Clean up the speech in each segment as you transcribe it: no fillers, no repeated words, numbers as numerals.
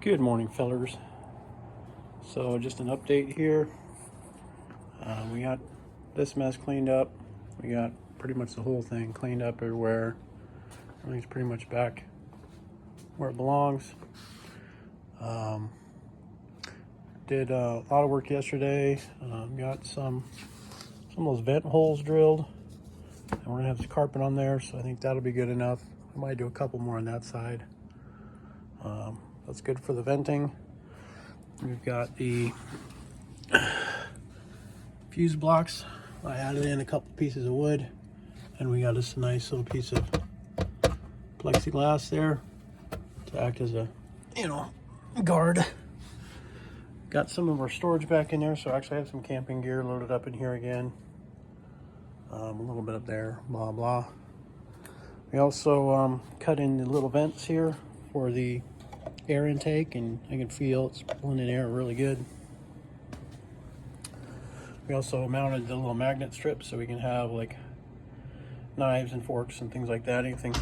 Good morning, fellers. So just an update here. We got this mess cleaned up. We got pretty much the whole thing cleaned up everywhere. Everything's pretty much back where it belongs. Did a lot of work yesterday. Got some of those vent holes drilled, and we're gonna have this carpet on there, so I think that'll be good enough. I might do a couple more on that side. That's good for the venting. We've got the fuse blocks. I added in a couple pieces of wood, and we got this nice little piece of plexiglass there to act as a, guard. Got some of our storage back in there, so I actually have some camping gear loaded up in here again. A little bit up there, blah blah. We also cut in the little vents here for the air intake, and I can feel it's pulling in air really good. We also mounted the little magnet strips so we can have like knives and forks and things like that, anything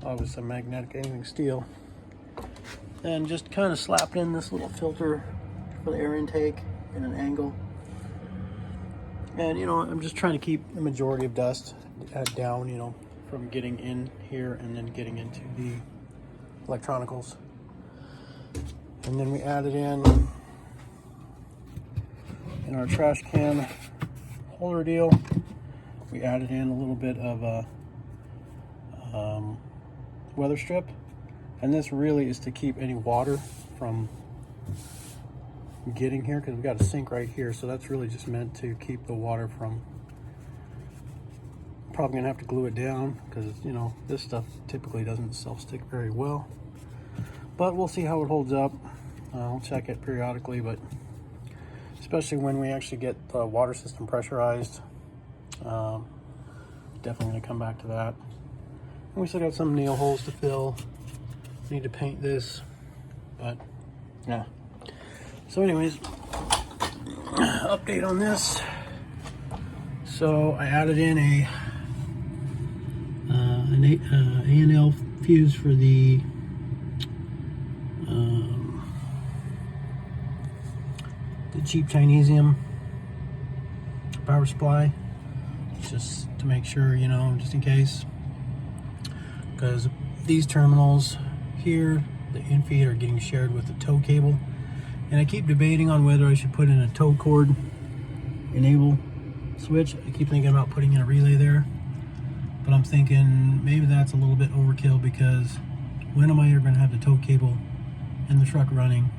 obviously magnetic, anything steel. And just kind of slapped in this little filter for the air intake in an angle. And I'm just trying to keep the majority of dust down, from getting in here and then getting into the electronicals. And then we added in our trash can holder deal, we added in a little bit of a weather strip, and this really is to keep any water from getting here, because we've got a sink right here, so that's really just meant to keep the water from. Probably gonna have to glue it down because this stuff typically doesn't self-stick very well, but we'll see how it holds up. I'll check it periodically, but especially when we actually get the water system pressurized, definitely going to come back to that. And we still got some nail holes to fill. Need to paint this, but yeah. So anyways, update on this. So I added in an A&L fuse for the cheap Chinesium power supply, just to make sure, just in case, because these terminals here, the in-feed, are getting shared with the tow cable, and I keep debating on whether I should put in a tow cord enable switch. I keep thinking about putting in a relay there, but I'm thinking maybe that's a little bit overkill, because when am I ever going to have the tow cable and the truck running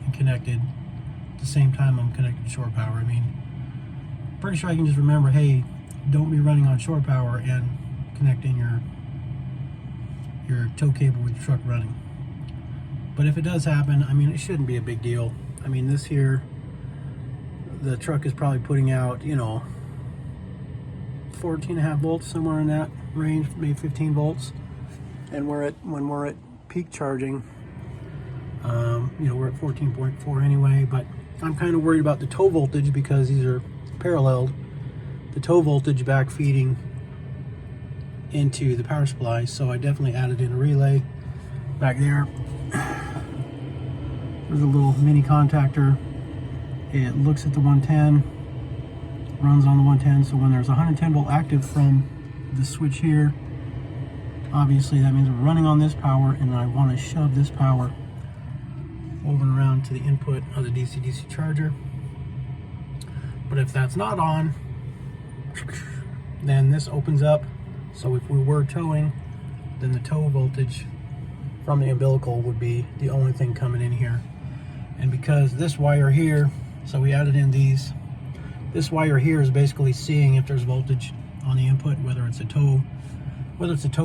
and connected at the same time I'm connected to shore power? I mean, pretty sure I can just remember, hey, don't be running on shore power and connecting your tow cable with your truck running. But if it does happen, I mean, it shouldn't be a big deal. I mean, this here, the truck is probably putting out, 14.5 volts, somewhere in that range, maybe 15 volts. And when we're at peak charging, we're at 14.4 anyway, but I'm kind of worried about the tow voltage because these are paralleled. The tow voltage back feeding into the power supply, so I definitely added in a relay back there. There's a little mini contactor. It looks at the 110, runs on the 110, so when there's 110 volt active from the switch here, obviously that means we're running on this power, and I want to shove this power over and around to the input of the DC-DC charger. But if that's not on, then this opens up, so if we were towing, then the tow voltage from the umbilical would be the only thing coming in here. And because this wire here, so we added in these, this wire here is basically seeing if there's voltage on the input, whether it's a tow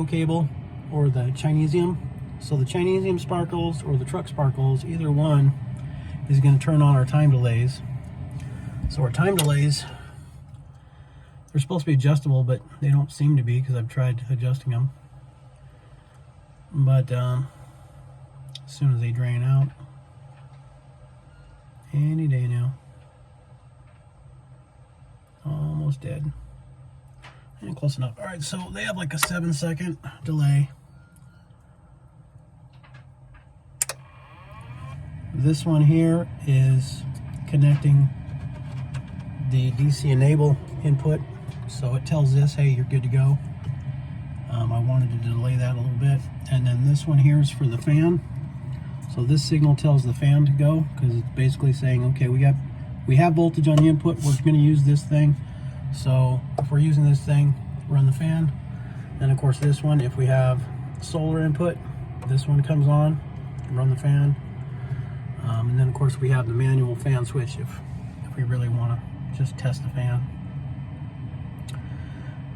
cable or the Chinesium. So the Chinesium sparkles or the truck sparkles, either one is going to turn on our time delays. So our time delays, they're supposed to be adjustable, but they don't seem to be, because I've tried adjusting them. But as soon as they drain out, any day now, almost dead. And close enough. All right, so they have like a 7-second delay. This one here is connecting the DC enable input, so it tells this, hey, you're good to go. I wanted to delay that a little bit. And then this one here is for the fan. So this signal tells the fan to go, because it's basically saying, okay, we have voltage on the input, we're going to use this thing. So if we're using this thing, run the fan. Then of course this one, if we have solar input, this one comes on, run the fan. And then of course we have the manual fan switch if we really want to just test the fan.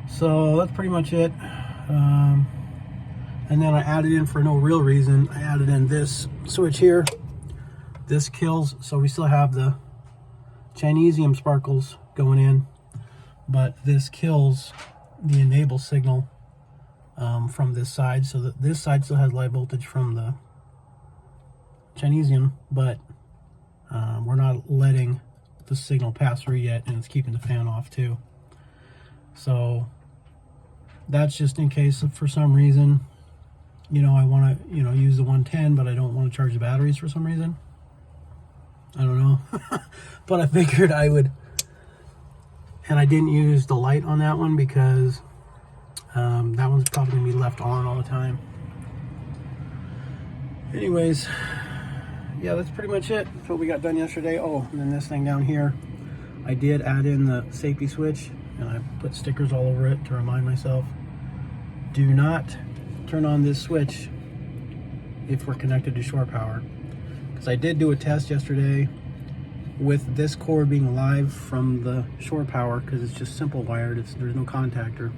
So that's pretty much it. And then I added in, for no real reason, I added in this switch here. This kills, so we still have the Chinesium sparkles going in, but this kills the enable signal from this side, so that this side still has live voltage from the Chinesium, but we're not letting the signal pass through yet, and it's keeping the fan off too. So that's just in case for some reason, you know, I want to, you know, use the 110, but I don't want to charge the batteries for some reason. I don't know. But I figured I would. And I didn't use the light on that one because that one's probably going to be left on all the time. Anyways, yeah, that's pretty much it. That's what we got done yesterday. Oh, and then this thing down here, I did add in the safety switch, and I put stickers all over it to remind myself, do not turn on this switch if we're connected to shore power. Because I did do a test yesterday with this cord being live from the shore power, because it's just simple wired, there's no contactor.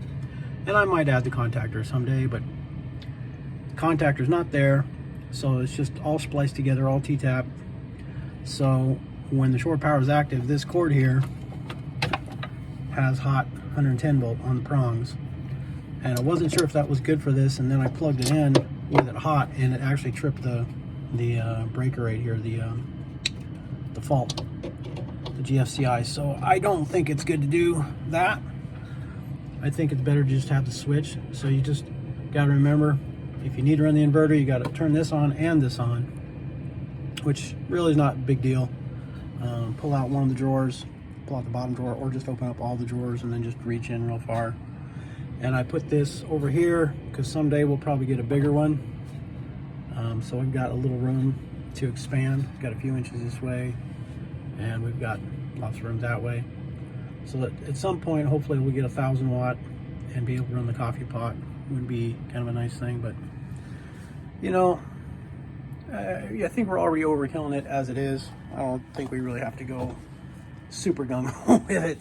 And I might add the contactor someday, but the contactor's not there, so it's just all spliced together, all T-tap. So when the shore power is active, this cord here has hot 110 volt on the prongs, and I wasn't sure if that was good for this, and then I plugged it in with it hot, and it actually tripped the breaker right here, the fault, the GFCI. So I don't think it's good to do that. I think it's better to just have the switch. So you just got to remember, if you need to run the inverter, you got to turn this on and this on, which really is not a big deal. Pull out one of the drawers, pull out the bottom drawer, or just open up all the drawers and then just reach in real far. And I put this over here because someday we'll probably get a bigger one. So we've got a little room to expand. Got a few inches this way, and we've got lots of room that way. So that at some point, hopefully we'll get 1,000 watt and be able to run the coffee pot. Would be kind of a nice thing, but you know, I think we're already overkilling it as it is. I don't think we really have to go super gung-ho with it.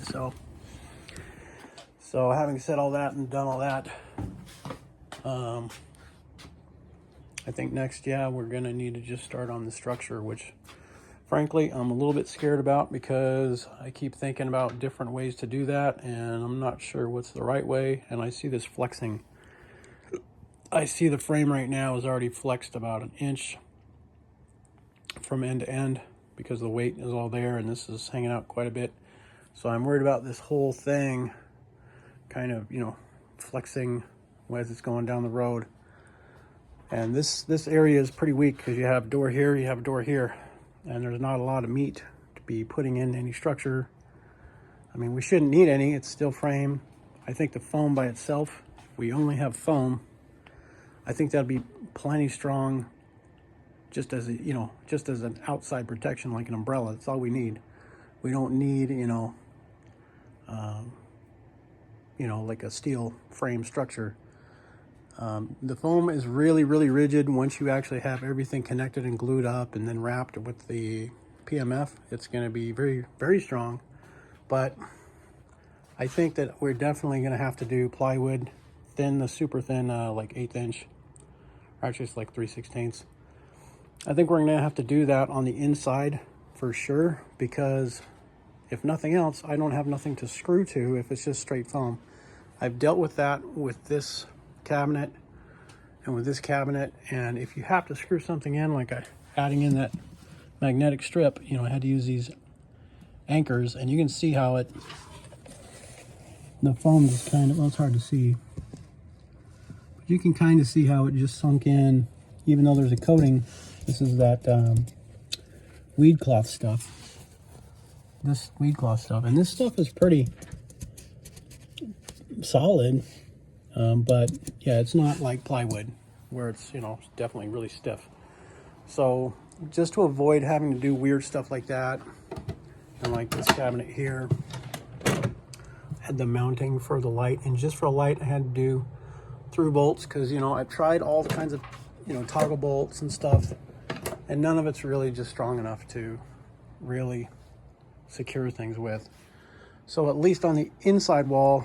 So having said all that and done all that, I think next, yeah, we're gonna need to just start on the structure, which frankly I'm a little bit scared about, because I keep thinking about different ways to do that, and I'm not sure what's the right way. And I see this flexing. I see the frame right now is already flexed about 1 inch from end to end, because the weight is all there, and this is hanging out quite a bit. So I'm worried about this whole thing kind of, you know, flexing as it's going down the road. And this area is pretty weak, because you have a door here, you have a door here, and there's not a lot of meat to be putting in any structure. I mean, we shouldn't need any, it's steel frame. I think the foam by itself, if we only have foam, I think that'd be plenty strong, just as a, you know, just as an outside protection, like an umbrella. That's all we need. We don't need, you know, like a steel frame structure. The foam is really, really rigid. Once you actually have everything connected and glued up and then wrapped with the PMF, it's going to be very, very strong. But I think that we're definitely going to have to do plywood, thin, the super thin, like 1/8 inch. Actually, it's like 3/16. I think we're going to have to do that on the inside for sure, because if nothing else, I don't have nothing to screw to if it's just straight foam. I've dealt with that with this cabinet and with this cabinet, and if you have to screw something in, like adding in that magnetic strip, you know, I had to use these anchors, and you can see how the foam is kind of, well, it's hard to see, but you can kind of see how it just sunk in, even though there's a coating. This is that weed cloth stuff. This weed cloth stuff. And this stuff is pretty solid. But yeah, it's not like plywood where it's, you know, definitely really stiff. So just to avoid having to do weird stuff like that, and like this cabinet here had the mounting for the light, and just for a light I had to do through bolts, because, you know, I've tried all kinds of, you know, toggle bolts and stuff, and none of it's really just strong enough to really secure things with. So at least on the inside wall,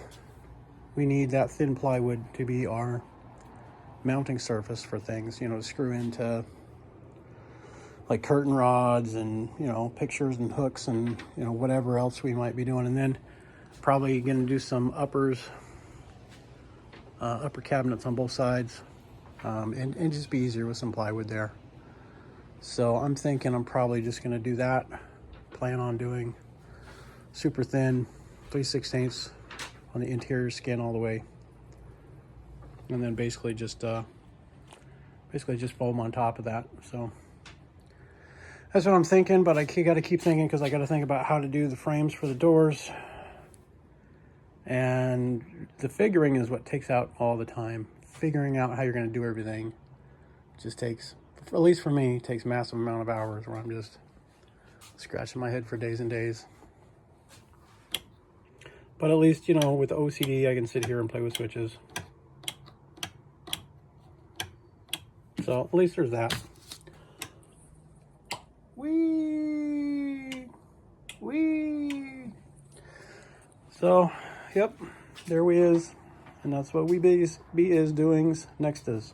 we need that thin plywood to be our mounting surface for things, you know, to screw into like curtain rods and, you know, pictures and hooks and, you know, whatever else we might be doing. And then probably going to do some upper cabinets on both sides, and just be easier with some plywood there. So I'm thinking I'm probably just going to do that. Plan on doing super thin 3/16 on the interior skin all the way, and then basically just foam on top of that. So that's what I'm thinking, but I got to keep thinking, because I got to think about how to do the frames for the doors. And the figuring is what takes out all the time. Figuring out how you're going to do everything just takes, at least for me, takes massive amount of hours where I'm just scratching my head for days and days. But at least, you know, with the OCD, I can sit here and play with switches. So at least there's that. Wee. So, yep, there we is. And that's what we be is doings next is.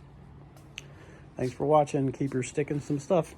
Thanks for watching. Keep your sticking some stuff.